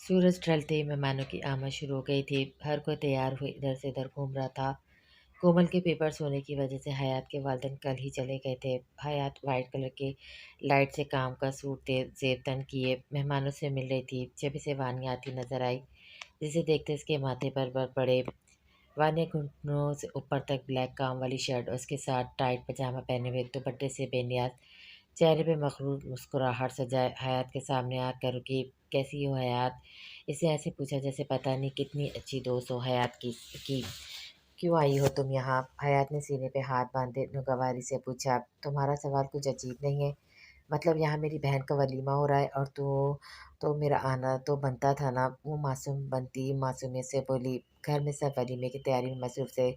सूरज ढलते ही मेहमानों की आमद शुरू हो गई थी। हर कोई तैयार हुए इधर से उधर घूम रहा था। कोमल के पेपर्स होने की वजह से हयात के वालिदैन कल ही चले गए थे। हयात वाइट कलर के लाइट से काम का सूट जेब तन किए मेहमानों से मिल रही थी जब इसे वानी आती नजर आई, जिसे देखते इसके माथे पर बर्फ पड़े। वानी घुटनों से ऊपर तक ब्लैक काम वाली शर्ट और उसके साथ टाइट पजामा पहने हुए दुपट्टे से बेनियाज चेहरे पे मखरूज मुस्कुराहट सजाए हयात के सामने आकर रुकी। कैसी हो हयात? इसे ऐसे पूछा जैसे पता नहीं कितनी अच्छी दोस्त हो हयात की। क्यों आई हो तुम यहाँ? हयात ने सीने पे हाथ बांधे नुगवारी से पूछा। तुम्हारा सवाल कुछ अजीब नहीं है? मतलब यहाँ मेरी बहन का वलीमा हो रहा है और तो मेरा आना तो बनता था ना। वो मासूम बनती मासूमियत से बोली। घर में सब वलीमे की तैयारी में मसरूफ थे,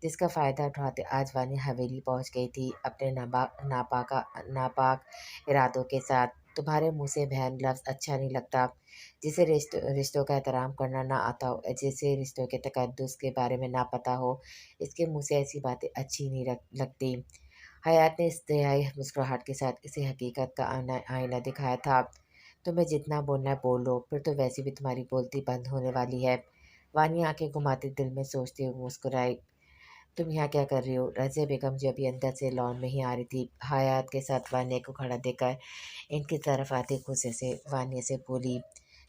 जिसका फ़ायदा उठाते आज वानी हवेली पहुँच गई थी अपने नापाक इरादों के साथ। तुम्हारे मुंह से बहन लफ्ज़ अच्छा नहीं लगता। जिसे रिश्तों का एहतराम करना ना आता हो, जिसे रिश्तों के तकद्दुस के बारे में ना पता हो, इसके मुंह से ऐसी बातें अच्छी नहीं लगती। हयात ने इस्तहाई मुस्कुराहट के साथ इसे हकीकत का आईना दिखाया था। तुम्हें जितना बोलना है बोल लो, फिर तो वैसे भी तुम्हारी बोलती बंद होने वाली है। वानी आंखें घुमाते दिल में सोचते हुए मुस्कुराई। तुम यहाँ क्या कर रही हो? रज़िया बेगम जो अभी अंदर से लॉन में ही आ रही थी, हयात के साथ वानिया को खड़ा देखकर इनकी तरफ आती गुस्से से वानिया से बोली।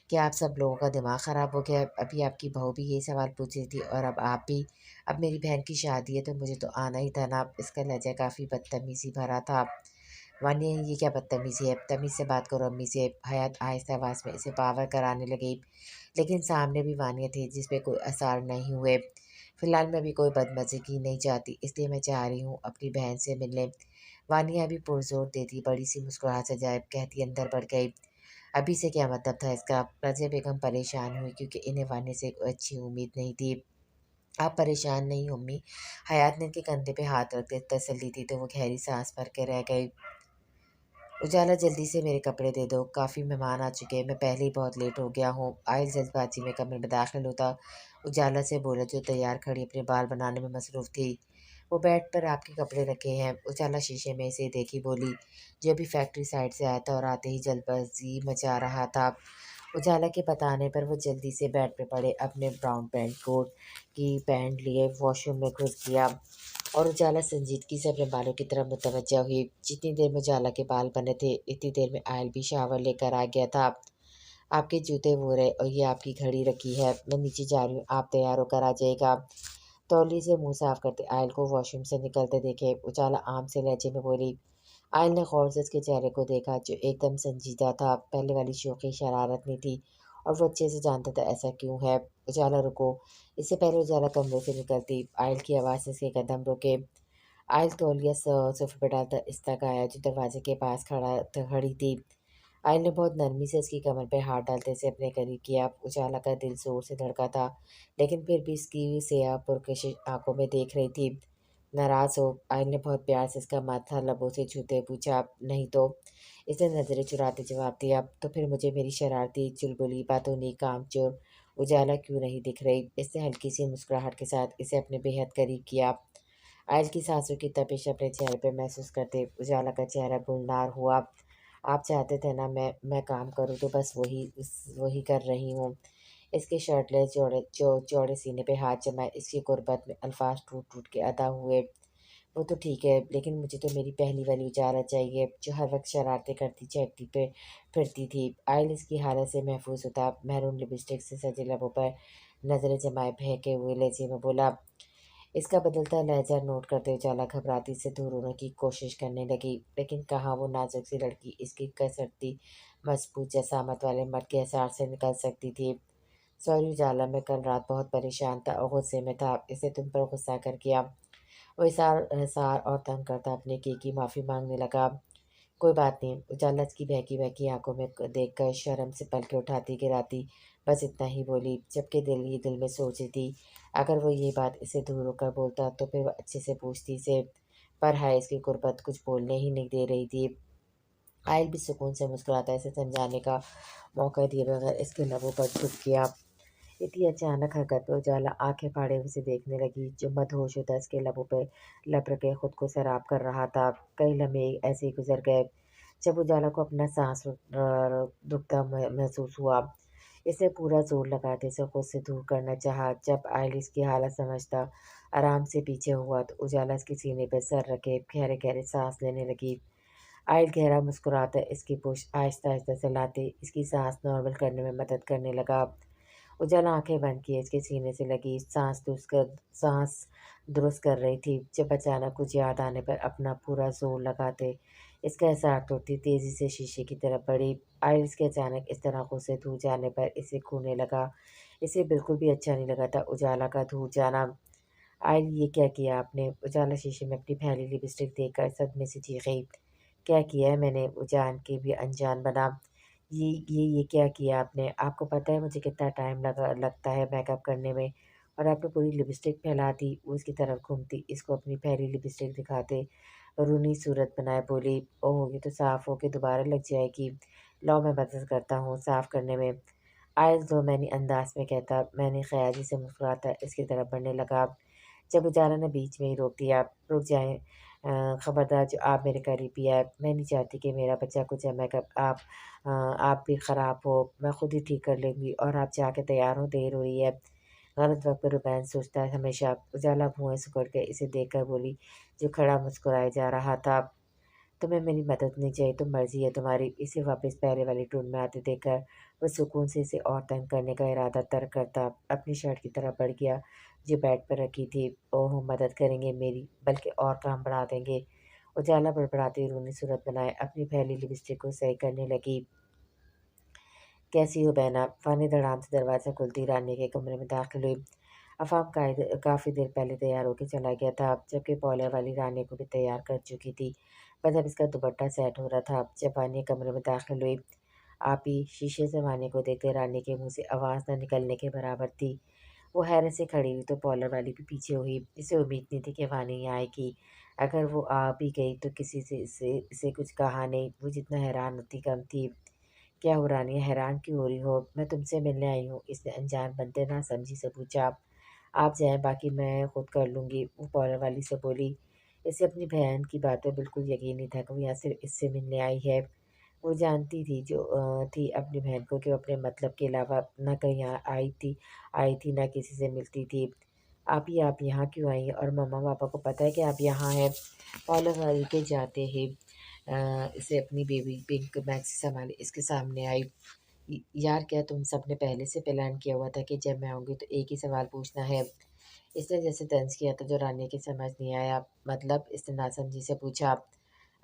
क्या आप सब लोगों का दिमाग ख़राब हो गया है? अभी आपकी बहू भी यही सवाल पूछ रही थी और अब आप भी। अब मेरी बहन की शादी है तो मुझे तो आना ही था ना। इसका लहजा काफ़ी बदतमीज़ी भरा था। वानिया, ये क्या बदतमीज़ी है? तमीज़ से बात करो अम्मी से। हयात आहिस्ता आवाज़ में इसे पावर कराने लगी, लेकिन सामने भी वानिया थी जिस पे कोई असर नहीं हुए। फिलहाल मैं अभी कोई बदमज़गी नहीं चाहती, इसलिए मैं चाह रही हूँ अपनी बहन से मिलने। वानिया भी पुरज़ोर देती बड़ी सी मुस्कुराहट सजाए कहती अंदर बढ़ गई। अभी से क्या मतलब था इसका? रज़िया बेगम परेशान हुई क्योंकि इन्हें वानी से कोई अच्छी उम्मीद नहीं थी। आप परेशान नहीं हो अम्मी? हयात ने इनके कंधे पे हाथ रखते तसल्ली दी तो वो गहरी सांस भर के रह गई। उजाला, जल्दी से मेरे कपड़े दे दो, काफ़ी मेहमान आ चुके हैं, मैं पहले ही बहुत लेट हो गया हूँ। आयल जल्दबाजी में कमरे में दाखिल होता उजाला से बोला जो तैयार खड़ी अपने बाल बनाने में मसरूफ़ थी। वो बेड पर आपके कपड़े रखे हैं। उजाला शीशे में इसे देखी बोली, जो अभी फैक्ट्री साइड से आया था और आते ही जल्दबाजी मचा रहा था। उजाला के बताने पर वो जल्दी से बेड पे पड़े, अपने ब्राउन पैंट कोट की पैंट लिए वॉशरूम में घुस गया और उजाला संजीदगी से अपने बालों की तरफ मुतवज्जा हुई। जितनी देर में उजाला के बाल बने थे इतनी देर में आयल भी शावर लेकर आ गया था। आपके जूते वो रहे और ये आपकी घड़ी रखी है, मैं नीचे जा रही हूँ, आप तैयार होकर आ जाइएगा। तौली से मुंह साफ करते आयल को वॉशरूम से निकलते देखे उजाला आम से लहजे में बोली। आयल ने गौर से उसके चेहरे को देखा जो एकदम संजीदा था। पहले वाली शोखी शरारत नहीं थी और वो अच्छे से जानता था ऐसा क्यों है। उजाला, रुको। इससे पहले उजाला कमरे से निकलती आयल की आवाज़ से उसके कदम रुके। आयल तौलिया सोफे पर डालता इस्तक आया जो दरवाजे के पास खड़ी थी। आयल ने बहुत नरमी से उसकी कमर पर हाथ डालते से अपने करीब किया। उजाला का दिल जोर से धड़का था, लेकिन फिर भी इसकी सियाह पुरकश आंखों में देख रही थी। नाराज़ हो? आयल ने बहुत प्यार से इसका माथा लबों से छूते पूछा। नहीं तो? इसने नज़रें चुराते जवाब दिया। तो फिर मुझे मेरी शरारती चुलबुली बातूनी कामचोर उजाला क्यों नहीं दिख रही? इसने हल्की सी मुस्कुराहट के साथ इसे अपने बेहद करीब किया। आयल की सांसों की तपिश अपने चेहरे पर महसूस करते उजाला का चेहरा गुलनार हुआ। आप चाहते थे ना मैं काम करूं तो बस वही कर रही हूँ। इसके शर्टलेस चौड़े सीने पे हाथ जमाए इसकी गुर्बत में अल्फाज टूट टूट के अदा हुए। वो तो ठीक है, लेकिन मुझे तो मेरी पहली वाली उजाला चाहिए जो हर वक्त शरारतें करती चहकती पे फिरती थी। आयल इसकी हालत से महफूज होता महरून लिपस्टिक से सजे लबों पर नजरें जमाए बहके हुए लहजे में बोला। इसका बदलता लहजा नोट करते उजाला घबराती से दूर होने की कोशिश करने लगी, लेकिन कहाँ वो नाजुक सी लड़की इसकी कसरती मजबूत जसामत वाले मर्द के एहसार से निकल सकती थी। सॉरी उजाला, मैं कल रात बहुत परेशान था और गुस्से में था, इसे तुम पर गुस्सा कर किया। वो इसार और तंग करता अपने की माफ़ी मांगने लगा। कोई बात नहीं। उजाला की बहकी बहकी आंखों में देखकर शर्म से पलके उठाती गिराती बस इतना ही बोली, जबकि दिल ही दिल में सोच रही थी अगर वो ये बात इसे दूर होकर बोलता तो फिर वो अच्छे से पूछती से। पर हाय, इसकी गुर्बत कुछ बोलने ही नहीं दे रही थी। आयल भी सुकून से मुस्कुराता इसे समझाने का मौका दिए बगैर इसके लबों पर झुक गया। इतनी अचानक हरकत पे उजाला आंखें फाड़े उसे देखने लगी जो मदहोश होता इसके लबों पे लब रखे खुद को सराब कर रहा था। कई लम्हे ऐसे ही गुजर गए जब उजाला को अपना सांस रुकता महसूस हुआ। इसने पूरा जोर लगाते से खुद से दूर करना चाहा। जब आयल इसकी हालत समझता आराम से पीछे हुआ तो उजाला इसके सीने पर सर रखे गहरे गहरे सांस लेने लगी। आयल गहरा मुस्कुराता इसकी पुश्त आहिस्ता आहिस्ता चलाते इसकी सांस नॉर्मल करने में मदद करने लगा। उजाला आंखें बंद किए इसके सीने से लगी सांस दुरुस्त कर रही थी जब अचानक कुछ याद आने पर अपना पूरा जोर लगाते इसका एहसास होती तेजी से शीशे की तरफ बढ़ी। आइरिस के अचानक इस तरह खुद से दूर जाने पर इसे खूने लगा। इसे बिल्कुल भी अच्छा नहीं लगा था उजाला का दूर जाना। आइल ये क्या किया आपने? उजाला शीशे में अपनी फैली लिपस्टिक देखकर सदमे से चीखी। क्या किया है मैंने? वो जान के भी अनजान बना। ये क्या किया आपने? आपको पता है मुझे कितना टाइम लगता है मेकअप करने में, और आपने पूरी लिपस्टिक फैला दी। वो इसकी तरफ घूमती इसको अपनी फैली लिपस्टिक दिखाते रूनी सूरत बनाए बोली, ओह ये तो साफ होके दोबारा लग जाएगी। लो मैं मदद करता हूँ साफ करने में। आयस दो मैंने अंदाज में कहता मैंने ख्याली से मुस्कुराता इसकी तरफ बढ़ने लगा। जब उजाला ने बीच में ही रोक दिया, रुक जाएं, खबरदार जो आप मेरे करीबी आए। मैं नहीं चाहती कि मेरा बच्चा कुछ है मेकअप आप भी ख़राब हो। मैं खुद ही ठीक कर लूँगी और आप जाके तैयार हो, देर हो रही है। गलत वक्त पर रुबैन सोचता है हमेशा। उजाला भुआं सिकुड़ के इसे देखकर बोली, जो खड़ा मुस्कुराए जा रहा था। तुम्हें मेरी मदद नहीं चाहिए तो मर्जी है तुम्हारी। इसे वापस पहले वाली टून में आते देखकर वह सुकून से इसे और तंग करने का इरादा तर्क करता अपनी शर्ट की तरफ बढ़ गया जो बेड पर रखी थी। ओह मदद करेंगे मेरी, बल्कि और काम बढ़ा देंगे। उजाला बड़बड़ाती रूनी सूरत बनाए अपनी फैली लिपस्टिक को सही करने लगी। कैसी हो बहना? फ़ानी धड़ाम से दरवाज़ा खुलती रानी के कमरे में दाखिल हुई। अफ़ाम काफ़ी देर पहले तैयार होकर चला गया था जबकि पॉलर वाली रानी को भी तैयार कर चुकी थी। बस अब इसका दुपट्टा सेट हो रहा था जब वानी कमरे में दाखिल हुई। आप ही शीशे से वानी को देखते रानी के मुंह से आवाज़ न निकलने के बराबर थी। वो हैरत से खड़ी हुई तो पॉलर वाली भी पीछे हुई। इसे उम्मीद नहीं थी कि वानी यहाँ आएगी। अगर वो आ भी गई तो किसी से इसे कुछ कहा नहीं। वो जितना हैरान होती कम थी। क्या हो रानी, हैरान क्यों हो रही हो? मैं तुमसे मिलने आई हूँ, इसने अनजान बनते ना समझी से पूछा। आप जाएं, बाकी मैं खुद कर लूँगी, वो पॉलर वाली से बोली। इसे अपनी बहन की बात पर बिल्कुल यकीन नहीं था कि वो यहाँ सिर्फ इससे मिलने आई है। वो जानती थी थी अपनी बहन को कि वो अपने मतलब के अलावा ना कहीं यहाँ आई थी ना किसी से मिलती थी। आप यहाँ क्यों आई हैं? और मम्मा पापा को पता है कि आप यहाँ हैं? पॉलर वाली के जाते ही इसे अपनी बेबी पिंक मैक्सी संभाली इसके सामने आई। यार क्या तुम सबने पहले से प्लान किया हुआ था कि जब मैं आऊँगी तो एक ही सवाल पूछना है? इसने जैसे तंज किया था जो रानी की समझ नहीं आया। मतलब? इसने नासमझी से पूछा।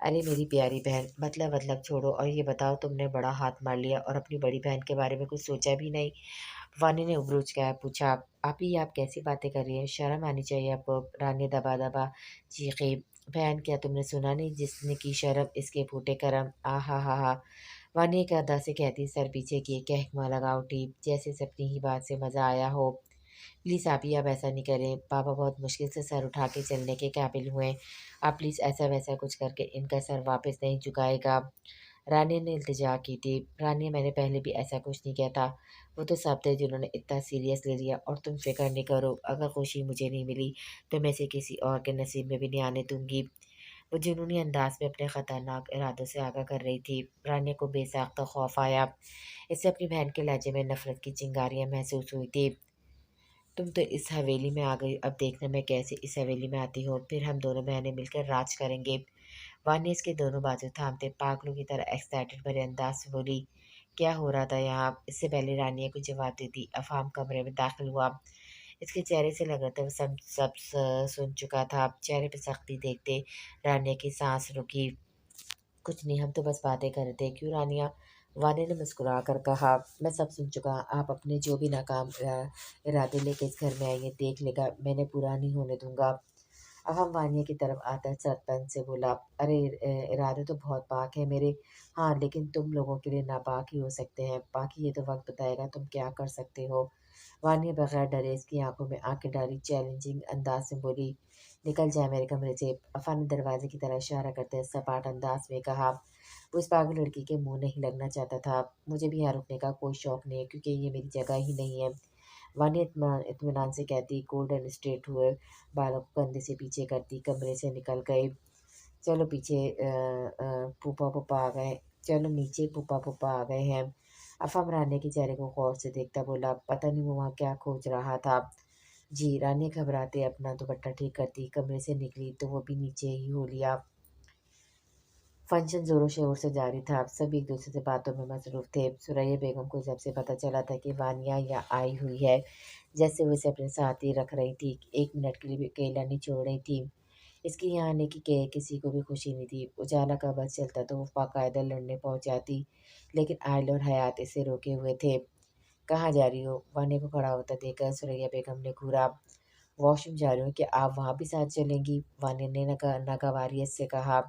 अरे मेरी प्यारी बहन, मतलब छोड़ो और ये बताओ तुमने बड़ा हाथ मार लिया और अपनी बड़ी बहन के बारे में कुछ सोचा भी नहीं? वानी ने उबरूज क्या पूछा। आप कैसी बातें कर रही हैं? शर्म आनी चाहिए आपको। रानी दबा दबा चीखी। बहन क्या तुमने सुना नहीं? जिसने की शर्म इसके फूटे करम। आ हा। वानी एक अदा से कहती सर पीछे किए कहकमा लगा उठी जैसे इसे अपनी ही बात से मज़ा आया हो। प्लीज़ आप ही अब ऐसा नहीं करें। पापा बहुत मुश्किल से सर उठा के चलने के काबिल हुए। आप प्लीज़ ऐसा वैसा कुछ करके इनका सर वापस नहीं झुकाएगा। रानी ने इल्तिजा की थी। रानी मैंने पहले भी ऐसा कुछ नहीं किया था। वो तो सब थे जिन्होंने इतना सीरियस ले लिया, और तुम फिक्र नहीं करो, अगर खुशी मुझे नहीं मिली तो मैं इसे किसी और के नसीब में भी नहीं आने दूंगी। वो जुनूनी अंदाज में अपने खतरनाक इरादों से आगाह कर रही थी। रानी को बेसाख्ता खौफ आया। इससे अपनी बहन के लहजे में नफरत की चिंगारियां महसूस हुई थी। तुम तो इस हवेली में आ गई, अब देखना मैं कैसे इस हवेली में आती हूँ, फिर हम दोनों बहनें मिलकर राज करेंगे। वानी इसके दोनों बाजू थामते पागलों की तरह एक्साइटेड भरे अंदाज से बोली। क्या हो रहा था यहाँ? इससे पहले रानी को जवाब देती अफाम कमरे में दाखिल हुआ। इसके चेहरे से लगा था वो सुन चुका था। चेहरे पे सख्ती देखते रानी की सांस रुकी। कुछ नहीं, हम तो बस बातें कर रहे थे। क्यों रानिया? वानी ने मुस्कुरा कर कहा, मैं सब सुन चुका। आप अपने जो भी नाकाम इरादे लेके इस घर में आई हैं देख लेगा, मैंने पूरा नहीं होने दूंगा। अब हम वानिया की तरफ आता सरपंच से बोला, अरे इरादे तो बहुत पाक है मेरे। हाँ लेकिन तुम लोगों के लिए नापाक ही हो सकते हैं, बाकी ये तो वक्त बताएगा तुम क्या कर सकते हो। वानिया बगैर डरे इसकी आंखों में आंखें डाली चैलेंजिंग अंदाज में बोली, निकल जाए मेरे कमरे से। अफा ने दरवाजे की तरह इशारा करते सपाट अंदाज में कहा। वो इस पागल लड़की के मुंह नहीं लगना चाहता था। मुझे भी यहाँ रुकने का कोई शौक नहीं है क्योंकि ये मेरी जगह ही नहीं है। वानी इत्मीनान से कहती कोल्ड एंड स्ट्रेट हुए बालों को कंधे से पीछे करती कमरे से निकल गई। चलो पीछे फूफा फूफा आ गए। चलो नीचे फूफा फूफा आ गए हैं। अफम रानी के चेहरे को गौर से देखता बोला, पता नहीं वो वहाँ क्या खोज रहा था। जी, रानी घबराते अपना दुपट्टा ठीक करती कमरे से निकली तो वो भी नीचे ही हो लिया। फंक्शन जोरों शोर से जारी था। अब सब एक दूसरे से बातों में मसरूफ थे। सुरैया बेगम को जब से पता चला था कि वानिया यहाँ आई हुई है, जैसे वो इसे अपने साथ ही रख रही थी, एक मिनट के लिए भी अकेला नहीं छोड़ रही थी। इसके यहाँ आने की किसी को भी खुशी नहीं थी। उजाला का बस चलता तो वो बाकायदा लड़ने पहुंच जाती, लेकिन आयल और हयात इसे रोके हुए थे। कहाँ जा रही हो? वानिया को खड़ा होता देखकर सुरैया बेगम ने घूरा। वॉशरूम जा रही हूँ, कि आप वहाँ भी साथ चलेंगी? वानिया ने नागवारियत से कहा।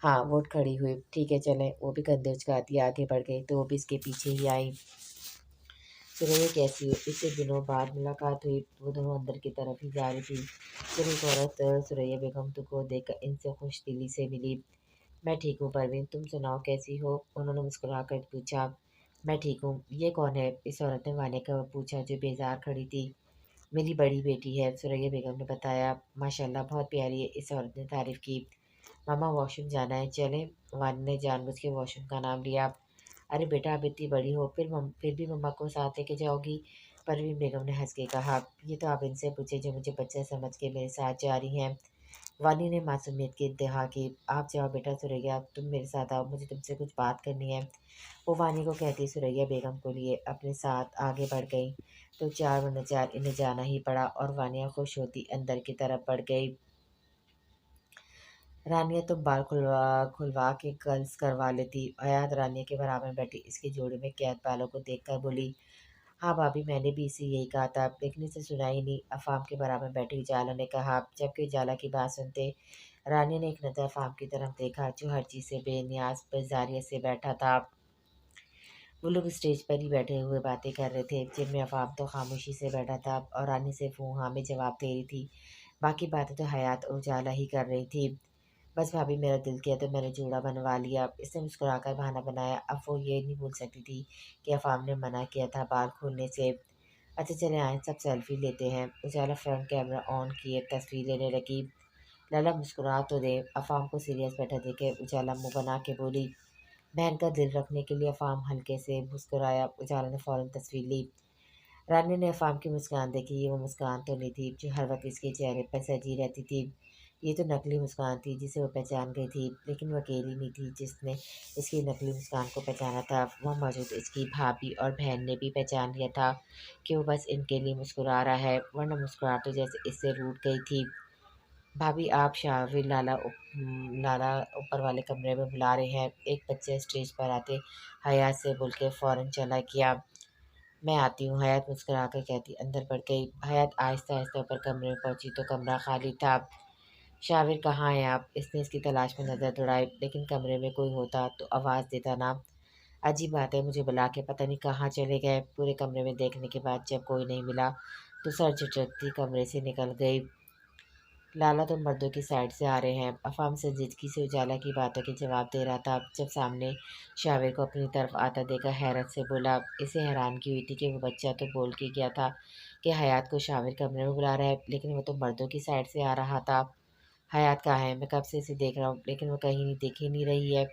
हाँ, वो उठ खड़ी हुई। ठीक है, चलें। वो भी कंधे उचकाती आगे बढ़ गई तो वो भी इसके पीछे ही आई। सुरैया कैसी हो? इतने दिनों बाद मुलाकात हुई। वो दोनों अंदर की तरफ ही जा रही थी। फिर एक औरत सुरैया बेगम को देखकर इनसे खुश दिली से मिली। मैं ठीक हूँ परवीन, तुम सुनाओ कैसी हो? उन्होंने मुस्कुराकर पूछा। मैं ठीक हूँ। ये कौन है? इस औरत ने वाने का पूछा जो बेजार खड़ी थी। मेरी बड़ी बेटी है, सुरैया बेगम ने बताया। माशाल्लाह बहुत प्यारी है, इस औरत ने तारीफ की। मामा वॉशरूम जाना है, चलें? वानी ने जानबूझ के वॉशरूम का नाम लिया। अरे बेटा, अब इतनी बड़ी हो, फिर भी मम्मा को साथ लेके जाओगी? परवीन बेगम ने हंस के कहा। ये तो आप इनसे पूछे जो मुझे बच्चा समझ के मेरे साथ जा रही हैं। वानी ने मासूमियत की इंतहा की। आप जाओ बेटा, सुरैया तुम मेरे साथ आओ, मुझे तुमसे कुछ बात करनी है। वो वानी को कहती सुरैया बेगम को लिए अपने साथ आगे बढ़ गई। तो चार व चार इन्हें जाना ही पड़ा और वानिया खुश होती अंदर की तरफ बढ़ गई। रानिया तुम बाल खुलवा खुलवा के कर्ल्स करवा लेती। हयात रानिया के बराबर में बैठी इसके जोड़े में कैद बालों को देखकर बोली। हाँ भाभी, मैंने भी इसी यही कहा था, लेकिन इसे सुना ही नहीं। अफाम के बराबर में बैठी उजाला ने कहा। जबकि उजाला की बात सुनते रानी ने एक नजर अफाम की तरफ देखा, जो हर चीज से बेनियाज बेजारियत से बैठा था। वो लोग स्टेज पर ही बैठे हुए बातें कर रहे थे, जिनमें अफाम तो खामोशी से बैठा था और रानी सिर्फ हाँ में जवाब दे रही थी। बाकी बातें तो हयात और उजाला ही कर रही थी। बस भाभी, मेरा दिल किया तो मैंने जूड़ा बनवा लिया। इसने मुस्कुराकर बहाना बनाया। अब वो ये नहीं भूल सकती थी कि अफाम ने मना किया था बाल खोलने से। अच्छा चले आए, सब सेल्फी लेते हैं। उजाला फ्रंट कैमरा ऑन किए तस्वीर लेने लगी। लाला मुस्कुरा तो दे। अफाम को सीरियस बैठा देखे उजाला मुंह बना के बोली। बहन का दिल रखने के लिए अफाम हल्के से मुस्कुराया। उजाला ने फौरन तस्वीर ली। रानी ने अफाम की मुस्कान देखी। ये वो मुस्कान तो नहीं थी जो हर वक्त इसके चेहरे पर सजी रहती थी। ये तो नकली मुस्कान थी जिसे वो पहचान गई थी, लेकिन वो अकेली नहीं थी जिसने इसकी नकली मुस्कान को पहचाना था। वह मौजूद इसकी भाभी और बहन ने भी पहचान लिया था कि वो बस इनके लिए मुस्कुरा रहा है, वरना मुस्कुराहट तो जैसे इससे रूठ गई थी। भाभी, आप शाहवी लाला ऊपर वाले कमरे में बुला रहे हैं। एक बच्चे स्टेज पर आते हयात से बोल के फौरन चला गया। मैं आती हूँ, हयात मुस्कुराकर कहती अंदर बढ़ गई। हयात आहिस्ता आहिस्ता ऊपर कमरे में पहुंची तो कमरा खाली था। शाविर कहाँ हैं आप? इसने इसकी तलाश में नजर दौड़ाई, लेकिन कमरे में कोई होता तो आवाज़ देता ना। अजीब बात है, मुझे बुला के पता नहीं कहाँ चले गए। पूरे कमरे में देखने के बाद जब कोई नहीं मिला तो सर झटकती कमरे से निकल गई। लाला तो मर्दों की साइड से आ रहे हैं। अफाम संजीदगी से उजाला की बातों के जवाब दे रहा था जब सामने शाविर को अपनी तरफ आता देखा हैरत से बोला। इसे हैरानगी हुई थी कि वो बच्चा तो बोल के गया था कि हयात को शाविर कमरे में बुला रहा है, लेकिन वो तो मर्दों की साइड से आ रहा था। हयात कहाँ है? मैं कब से इसे देख रहा हूँ, लेकिन वो कहीं नहीं दिख ही नहीं रही है।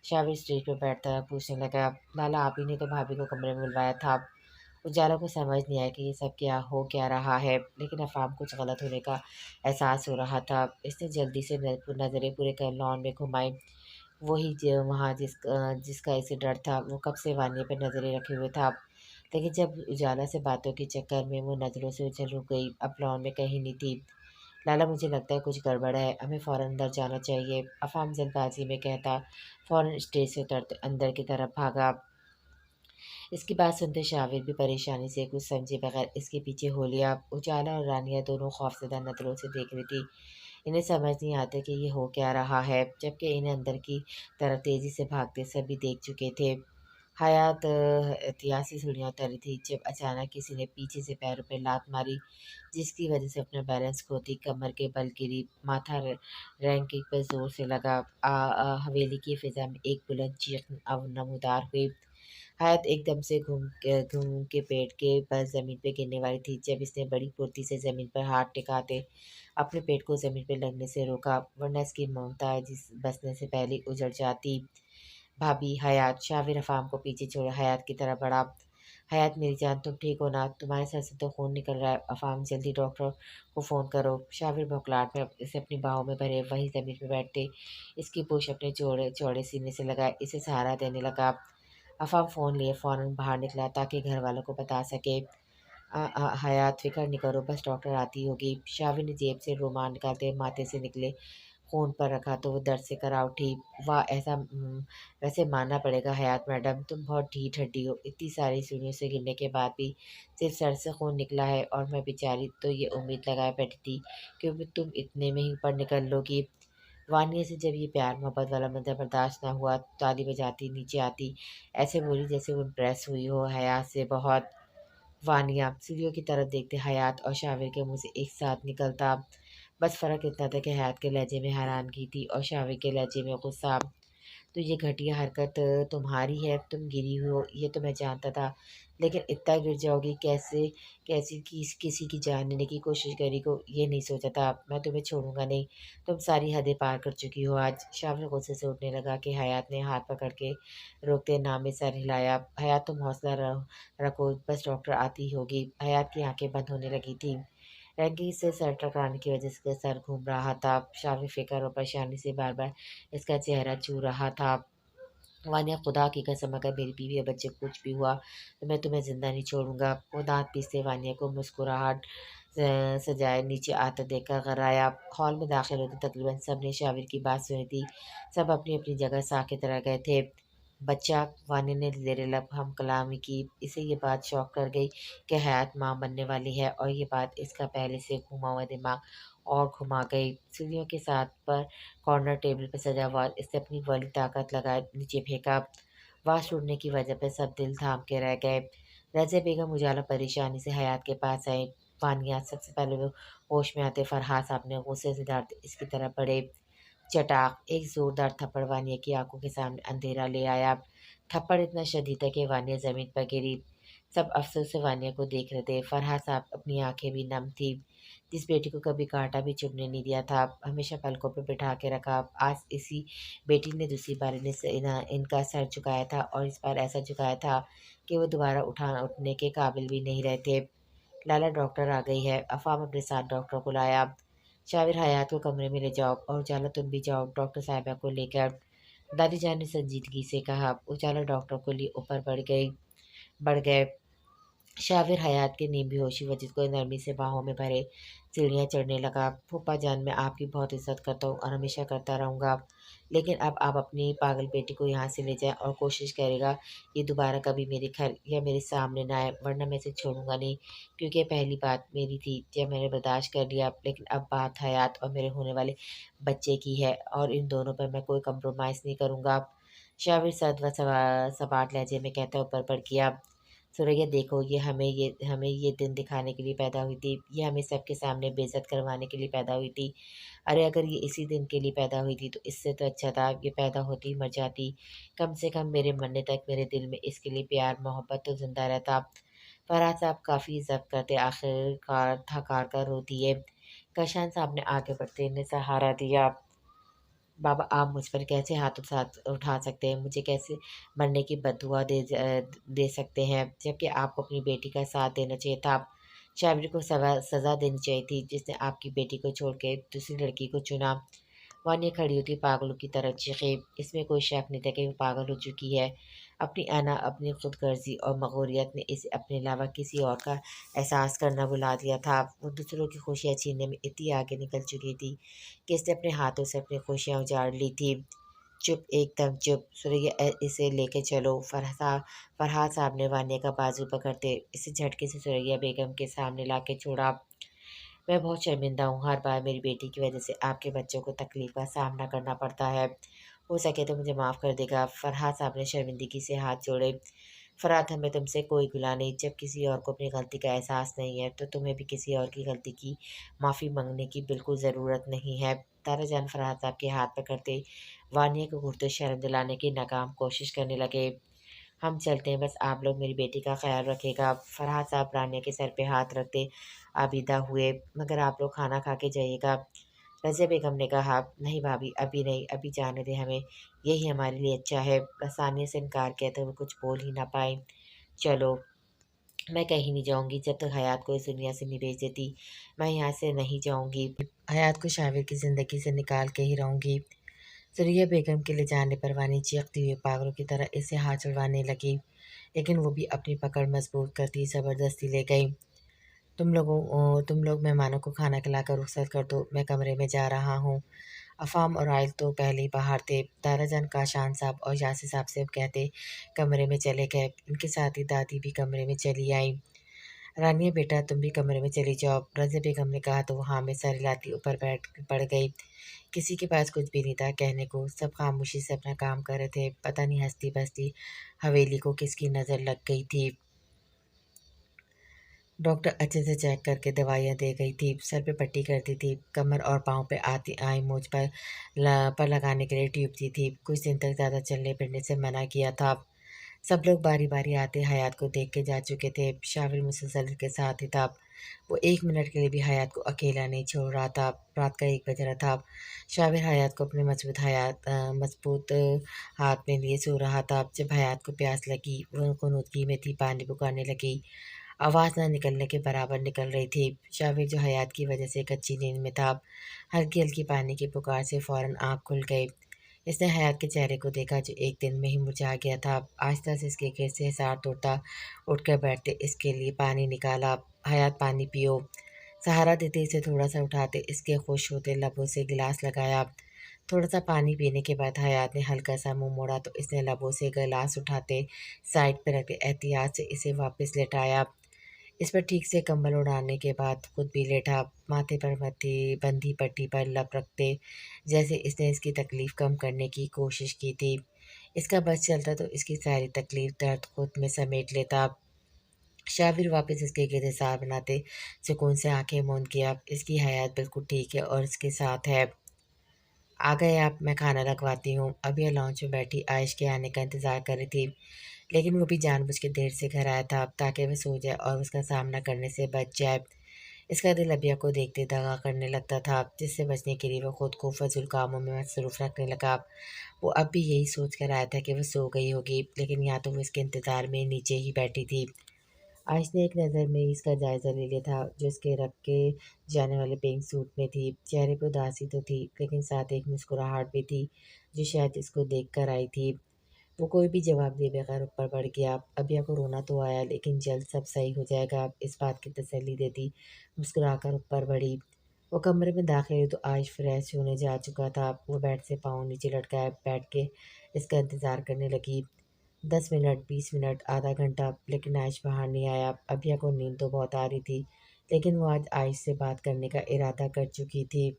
शाविर स्टेज पर बैठता पूछने लगा। लाला, आप ही ने तो भाभी को कमरे में बुलवाया था। उजाला को समझ नहीं आया कि ये सब क्या रहा है, लेकिन अफाम कुछ गलत होने का एहसास हो रहा था। इसने जल्दी से नज़रें पूरे लॉन में घुमाई। वही वहाँ जिसका इसे डर था, वो कब से वानिया पे नज़रें रखे हुए था। लेकिन जब उजाला से बातों के चक्कर में वो नज़रों से उछल रुक गई, अब लॉन में कहीं नहीं थी। लाला, मुझे लगता है कुछ गड़बड़ है, हमें फ़ौरन अंदर जाना चाहिए। अफाम जल्दबाजी में कहता फ़ौरन स्टेज से उतरते अंदर की तरफ भागा। इसकी बात सुनते शाविर भी परेशानी से कुछ समझे बगैर इसके पीछे हो लिया। उजाला और रानिया दोनों खौफजदा नजरों से देख रही थी। इन्हें समझ नहीं आता कि ये हो क्या रहा है, जबकि इन्हें अंदर की तरफ तेजी से भागते सभी देख चुके थे। हयात एहतियात से सीढ़ियाँ उतर रही थी जब अचानक किसी ने पीछे से पैरों पर लात मारी, जिसकी वजह से अपना बैलेंस खोती कमर के बल गिरी। माथा रैंकिंग पर जोर से लगा। हवेली की फिजा में एक बुलंद चीख अब नमूदार हुई। हयात एकदम से घूम के पेट के बल जमीन पे गिरने वाली थी जब इसने बड़ी फुर्ती से जमीन पर हाथ टिकाते अपने पेट को जमीन पर लगने से रोका, वरना इसकी ममता जिस बसने से पहले उजड़ जाती। भाभी हयात। शाविर अफाम को पीछे छोड़ हयात की तरफ बढ़ा। हयात मेरी जान, तुम ठीक हो ना? तुम्हारे सर से तो खून निकल रहा है। अफाम जल्दी डॉक्टर को फ़ोन करो। शाविर बौखलाहट में इसे अपनी बाहों में भरे वही ज़मीन पर बैठते इसकी पूछ अपने चौड़े चौड़े सीने से लगाए इसे सहारा देने लगा। अफाम फ़ोन लिए फ़ौरन बाहर निकला ताकि घर वालों को बता सके। हयात फ़िक्र नहीं करो, बस डॉक्टर आती होगी। शाविर ने जेब से रुमाल निकालते माथे से निकले फ़ोन पर रखा तो वो दर्द से करा उठी। वाह! वैसे मानना पड़ेगा हयात मैडम, तुम बहुत ढीठ हड्डी हो। इतनी सारी सीढ़ियों से गिरने के बाद भी सिर्फ़ सर से खून निकला है और मैं बेचारी तो ये उम्मीद लगाए बैठी थी कि तुम इतने में ही ऊपर निकल लोगी। वानिया से जब ये प्यार मोहब्बत वाला मंज़र बर्दाश्त न हुआ, ताली बजाती नीचे आती, ऐसे बोली जैसे वो इम्प्रेस हुई हो हयात से बहुत। वानिया सीढ़ियों की तरफ देखते हयात और शाविर के मुँह से एक साथ निकलता। बस फ़र्क इतना था कि हयात के लहजे में हैरानगी थी और शाविर के लहजे में गुस्सा। तो ये घटिया हरकत तुम्हारी है, तुम गिरी हो ये तो मैं जानता था, लेकिन इतना गिर जाओगी कैसे? कैसी किसी की जान लेने की कोशिश करी को ये नहीं सोचा था। मैं तुम्हें छोड़ूंगा नहीं, तुम सारी हदें पार कर चुकी हो आज। शामिल गुस्से से उठने लगा कि हयात ने हाथ पकड़ के रोकते नाम में सर हिलाया। हयात तुम हौसला रखो, बस डॉक्टर आती होगी। हयात की आंखें बंद होने लगी थी। रैंकिंग से सर टकराने की वजह से सर घूम रहा था। शामिल फिक्र और परेशानी से बार बार इसका चेहरा छू रहा था। वानिया खुदा की कसम, अगर मेरी बीवी या बच्चे को कुछ भी हुआ तो मैं तुम्हें जिंदा नहीं छोड़ूंगा। वो दांत पीसते वानिया को मुस्कुराहट सजाए नीचे आता देखकर घबराया। हॉल में दाखिल होते तकरीबन सब ने शाविर की बात सुनी थी। सब अपनी अपनी जगह साकित रह गए थे। बच्चा, वानी ने जेर लब हम कलामी की। इसे ये बात शौक कर गई कि हयात माँ बनने वाली है और ये बात इसका पहले से घुमा हुआ दिमाग और घुमा गई। सीढ़ियों के साथ पर कॉर्नर टेबल पर सजा हुआ इसने अपनी बड़ी ताकत लगाए नीचे फेंका। आवाज़ टूटने की वजह पर सब दिल थाम के रह गए। रज़िया बेगम उजाला परेशानी से हयात के पास आई। वानिया सबसे पहले वो होश में आते फरहाद साहब ने गुस्से से डांटते इसकी तरफ बढ़े। चटाक एक जोरदार थप्पड़ वानिया की आंखों के सामने अंधेरा ले आया। थप्पड़ इतना शदीद था कि वानिया जमीन पर गिरी। सब अफसोस से वानिया को देख रहे थे। फरहाद साहब अपनी आंखें भी नम थी। जिस बेटी को कभी कांटा भी चुभने नहीं दिया था, हमेशा पलकों पर बिठा के रखा, आज इसी बेटी ने दूसरी बार इनका सर झुकाया था और इस बार ऐसा झुकाया था कि वो दोबारा उठने के काबिल भी नहीं रहते। लाला डॉक्टर आ गई है। अफवाह अपने साथ डॉक्टर को लाया। शाविर हयात को कमरे में ले जाओ और उजाला तुम भी जाओ डॉक्टर साहिबा को लेकर। दादी जान ने संजीदगी से कहा। उजाला डॉक्टर को लिए ऊपर बढ़ गए। शाविर हयात के नीम बेहोशी वजह को नरमी से बाहों में भरे सीढ़ियाँ चढ़ने लगा। फूफा जान, मैं आपकी बहुत इज्जत करता हूँ और हमेशा करता रहूँगा, लेकिन अब आप अपनी पागल बेटी को यहाँ से ले जाएं और कोशिश करेगा ये दोबारा कभी मेरे घर या मेरे सामने ना आए, वरना मैं इसे छोड़ूंगा नहीं। क्योंकि ये पहली बात मेरी थी जब मैंने बर्दाश्त कर लिया, लेकिन अब बात हयात और मेरे होने वाले बच्चे की है और इन दोनों पर मैं कोई कंप्रोमाइज़ नहीं करूँगा। शाविर सद व सपाट लहजे में कहता ऊपर पड़ किया। सुरैया देखो, ये हमें ये दिन दिखाने के लिए पैदा हुई थी, ये हमें सबके सामने बेइज्जत करवाने के लिए पैदा हुई थी। अरे अगर ये इसी दिन के लिए पैदा हुई थी तो इससे तो अच्छा था ये पैदा होती मर जाती। कम से कम मेरे मरने तक मेरे दिल में इसके लिए प्यार मोहब्बत तो जिंदा रहता। फरहाद साहब काफ़ी इज्जत करते, आखिरकार थक हार कर रो दिए। कशान साहब ने आगे बढ़ते इन्हें सहारा दिया। बाबा, आप मुझ पर कैसे हाथ उठा सकते हैं? मुझे कैसे मरने की बददुआ दे सकते हैं? जबकि आपको अपनी बेटी का साथ देना चाहिए था। शाबिर को सज़ा देनी चाहिए थी जिसने आपकी बेटी को छोड़ के दूसरी लड़की को चुना। वानिया खड़ी होती पागलों की तरह चीखी। इसमें कोई शक नहीं था कि वो पागल हो चुकी है। अपनी अना, अपनी खुदगर्जी और मगरूरियत ने इसे अपने अलावा किसी और का एहसास करना भुला दिया था। वो दूसरों की खुशियाँ छीनने में इतनी आगे निकल चुकी थी कि इसने अपने हाथों से अपनी खुशियाँ उजाड़ ली थी। चुप, एकदम चुप। सुरैया, इसे लेके चलो। फरहाद साहब ने वानिया का बाजू पकड़ते इसे झटके से सुरैया बेगम के सामने ला के छोड़ा। मैं बहुत शर्मिंदा हूँ, हर बार मेरी बेटी की वजह से आपके बच्चों को तकलीफ का सामना करना पड़ता है। हो सके तो मुझे माफ़ कर देगा। फरहाद साहब ने शर्मिंदगी से हाथ जोड़े। फरहाद, हमें तुमसे कोई गिला नहीं। जब किसी और को अपनी गलती का एहसास नहीं है तो तुम्हें भी किसी और की गलती की माफ़ी मांगने की बिल्कुल ज़रूरत नहीं है। तारा जान फरहाद साहब के हाथ पकड़ते वानिया को घुटते शर्म दिलाने की नाकाम कोशिश करने लगे। हम चलते हैं, बस आप लोग मेरी बेटी का ख्याल रखिएगा। फरहाद साहब रानिया के सर पे हाथ रखते आबिदा हुए। मगर आप लोग खाना खा के जाइएगा। रज़िया बेगम ने कहा, नहीं भाभी, अभी नहीं, अभी जाने दें हमें, यही हमारे लिए अच्छा है। बस सानिया से इनकार किया तो वो कुछ बोल ही ना पाई। चलो, मैं कहीं नहीं जाऊँगी जब तक हयात को इस दुनिया से नहीं भेज देती। मैं यहाँ से नहीं जाऊँगी। हयात को शाविर की ज़िंदगी से निकाल के ही रहूँगी। ज़ुरैया बेगम के ले जाने पर वानी चीखती हुई पागलों की तरह इससे हाथ छुड़वाने लगी, लेकिन वो भी अपनी पकड़ मज़बूत करती ज़बरदस्ती ले गई। तुम लोग मेहमानों को खाना खिलाकर रुखसत कर दो, मैं कमरे में जा रहा हूँ। अफ़ाम और आइल तो पहले ही बाहर थे। दाराजान काशान साहब और यासिर साहब से कहते कमरे में चले गए। इनके साथ ही दादी भी कमरे में चली आई। रानिया बेटा, तुम भी कमरे में चली जाओ, रज़िया बेगम ने कहा तो वो हाँ में सर हिलाती ऊपर बैठ पड़ गई। किसी के पास कुछ भी नहीं था कहने को, सब खामोशी से अपना काम कर रहे थे। पता नहीं हंसती बसती हवेली को किसकी नज़र लग गई थी। डॉक्टर अच्छे से चेक करके दवाइयाँ दे गई थी, सर पे पट्टी करती थी, कमर और पाँव पे आती आई मूंछ पर लगाने के लिए ट्यूब दी थी। कुछ दिन तक ज़्यादा चलने फिरने से मना किया था। सब लोग बारी बारी आते हयात को देख के जा चुके थे। शाविर मुसलसल के साथ ही था। वो एक मिनट के लिए भी हयात को अकेला नहीं छोड़ रहा था। रात का 1 बज रहा था। शाविर हयात को अपने मजबूत हाथ में लिए सो रहा था। जब हयात को प्यास लगी, वो कुनूदगी में थी, पानी पुकारने लगी। आवाज़ ना निकलने के बराबर निकल रही थी। शाविर जो हयात की वजह से कच्ची नींद में था, हल्की हल्की पानी की पुकार से फ़ौरन आँख खुल गई। इसने हयात के चेहरे को देखा जो एक दिन में ही मुरझा गया था। आहिस्ता से इसके घेर से हिसार तोड़ता उठकर बैठते इसके लिए पानी निकाला। हयात, पानी पियो। सहारा देते इसे थोड़ा सा उठाते इसके खुश होते लबों से गिलास लगाया। थोड़ा सा पानी पीने के बाद हयात ने हल्का सा मुंह मोड़ा तो इसने लबों से गिलास उठाते साइड पर रख के एहतियात से इसे वापस लेटाया। इस पर ठीक से कंबल उड़ाने के बाद खुद भी लेटा, माथे पर बंधी पट्टी पर लब रखते जैसे इसने इसकी तकलीफ़ कम करने की कोशिश की थी। इसका बस चलता तो इसकी सारी तकलीफ़ दर्द खुद में समेट लेता। शाबिर वापस इसके गिरफ्तार बनाते सुकून से आंखें मूंद के, अब इसकी हयात बिल्कुल ठीक है और इसके साथ है। आ गए आप, मैं खाना लगवाती हूँ। अब यह लॉन्च में बैठी आयश के आने का इंतज़ार कर रही थी, लेकिन वो भी जानबूझ के देर से घर आया था ताकि वह सो जाए और उसका सामना करने से बच जाए। इसका दिल अबिया को देखते दगा करने लगता था, जिससे बचने के लिए वो खुद को फजूल कामों में मसरूफ़ रखने लगा। वो अब भी यही सोच कर आया था कि वो सो गई होगी, लेकिन या तो वो इसके इंतज़ार में नीचे ही बैठी थी। आयश ने एक नज़र में ही इसका जायज़ा ले लिया था, जो इसके रख के जाने वाले पिंक सूट में थी। चेहरे पर उदासी तो थी, लेकिन साथ एक मुस्कुराहट भी थी, जो शायद इसको देख कर आई थी। वो कोई भी जवाब दिए बगैर ऊपर बढ़ गया। अबिया को रोना तो आया, लेकिन जल्द सब सही हो जाएगा, इस बात की तसल्ली देती मुस्कुराकर ऊपर बढ़ी। वो कमरे में दाखिल हुई तो आयश फ्रेश होने जा चुका था। वो बेड से पाँव नीचे लटकाए बैठ के इसका इंतज़ार करने लगी। 10 मिनट, 20 मिनट, आधा घंटा, लेकिन आयश बाहर नहीं आया। अबिया को नींद तो बहुत आ रही थी, लेकिन वो आज आयश से बात करने का इरादा कर चुकी थी।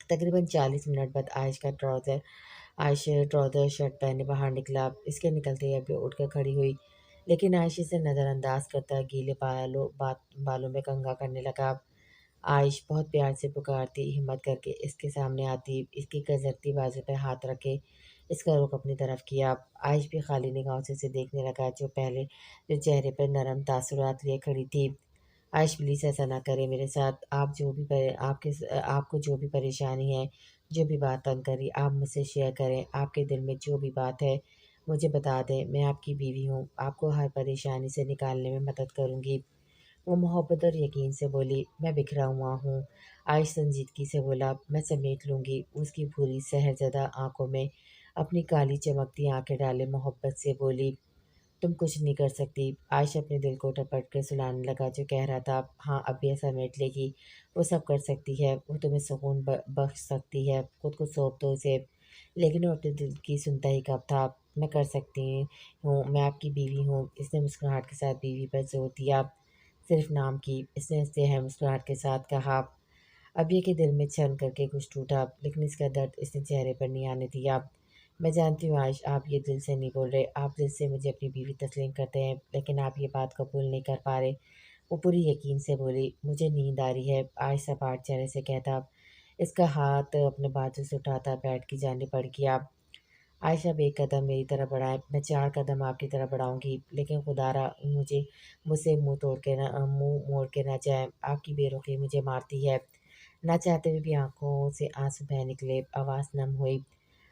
तकरीबन 40 मिनट बाद आयश ट्राउज़र शर्ट पहने बाहर निकला। इसके निकलते ही अबिया उठकर खड़ी हुई, लेकिन आयश इसे नज़रअंदाज करता गीले बालों में कंघा करने लगा। आयश बहुत प्यार से पुकारती, हिम्मत करके इसके सामने आती, इसकी गजरती बाजू पर हाथ रखे इसका रुख अपनी तरफ किया। आयश भी खाली निगाहों से इसे देखने लगा, जो चेहरे पर नरम तासुरात लिए खड़ी थी। आयश, प्लीज़ ऐसा ना करें मेरे साथ। आपको जो भी परेशानी है, जो भी बात तंग करी, आप मुझसे शेयर करें। आपके दिल में जो भी बात है मुझे बता दें। मैं आपकी बीवी हूँ, आपको हर परेशानी से निकालने में मदद करूँगी। वो मोहब्बत और यकीन से बोली, मैं बिखरा हुआ हूँ। आयश संजीदगी से बोला, मैं समेट लूँगी। उसकी भूरी सहरज़दा आंखों में अपनी काली चमकती आंखें डाले मोहब्बत से बोली, तुम कुछ नहीं कर सकती। आयशा अपने दिल को टपट कर सुलाने लगा, जो कह रहा था, हाँ अब यह समेट लेगी, वो सब कर सकती है, वो तुम्हें सुकून बख्श सकती है, खुद को सौंप दो उसे। लेकिन वो अपने दिल की सुनता ही कब था। मैं कर सकती हूँ, मैं आपकी बीवी हूँ। इसने मुस्कुराहट के साथ बीवी पर जोर दिया, सिर्फ नाम की। इसने हंसते हैं मुस्कुराहट के साथ कहा। अब ये के दिल में छन करके कुछ टूटा, लेकिन इसका दर्द इसने चेहरे पर नहीं आने दिया। मैं जानती हूँ आयश, आप ये दिल से नहीं बोल रहे, आप दिल से मुझे अपनी बीवी तस्लीम करते हैं, लेकिन आप ये बात कबूल नहीं कर पा रहे। वो पूरी यकीन से बोली, मुझे नींद आ रही है। आयश सपाट चेहरे से कहता, इसका हाथ अपने बाजू से उठाता बैठ की जाने पड़ गया। आयशा, अब एक कदम मेरी तरफ बढ़ाएं, मैं 4 कदम आपकी तरफ बढ़ाऊंगी, लेकिन खुदारा मुझसे मुंह मोड़ के ना जाए। आपकी बेरुखी मुझे मारती है। نہ چاہتے ہوئے بھی آنکھوں سے آنسو بہہ نکلے، آواز نم ہوئی۔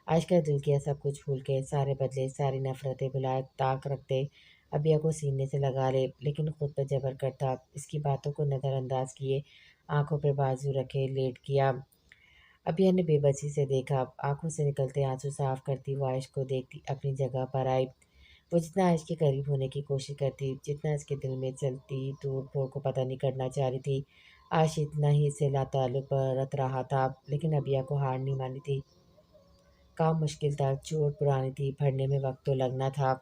آج کا دل کیا سب کچھ بھول کے، سارے بدلے، ساری نفرتیں بلائے طاق رکھتے، ابیا کو سینے سے لگا لے، لیکن خود پر جبر کرتا، اس کی باتوں کو نظر انداز کیے، آنکھوں پہ بازو رکھے لیٹ کیا۔ ابیا نے بے بسی سے دیکھا، آنکھوں سے نکلتے آنسو صاف کرتی وہ عائش کو دیکھتی اپنی جگہ پر آئی۔ وہ جتنا عائش کے قریب ہونے کی کوشش کرتی، جتنا اس کے دل میں چلتی توڑ پھوڑ کو پتہ نہیں کرنا چاہ رہی تھی، عائش اتنا ہی اس سے لا تعلق برت رہا تھا، لیکن ابیا کو ہار نہیں مانی تھی۔ کام مشکل تھا، چوٹ پرانی تھی، بھرنے میں وقت تو لگنا تھا۔